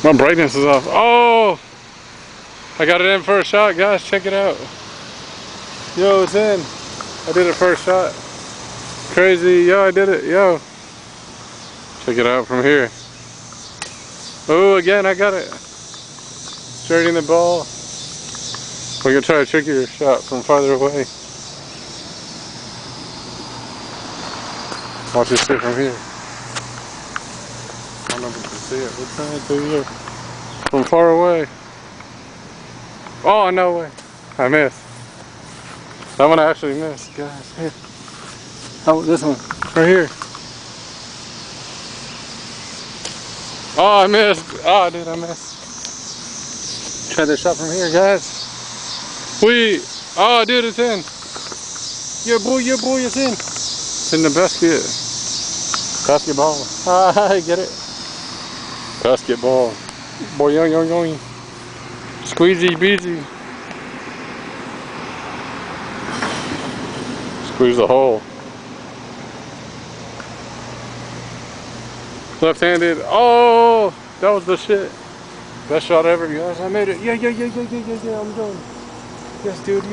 My brightness is off. Oh! I got it in for a shot, guys. Check it out. Yo, it's in. I did it first shot. Crazy. Yo, I did it. Yo. Check it out from here. Oh, again, I got it. Straight in the ball. We're going to try a trickier shot from farther away. Watch this shit from here. I don't know if you can see it. We're trying to here. From far away. Oh, no way. I missed. That one I actually missed, guys. Here. Oh, this one. Right here. Oh, I missed. Oh, dude, I missed. Try this shot from here, guys. Oh, dude, it's in. Yeah, boy, it's in. It's in the basket. Basketball. Ah, I get it. Basketball. Boy, yoing. Squeezy beezy. Squeeze the hole. Left-handed. Oh, that was the shit. Best shot ever, guys. I made it. Yeah. I'm done. Yes, dude.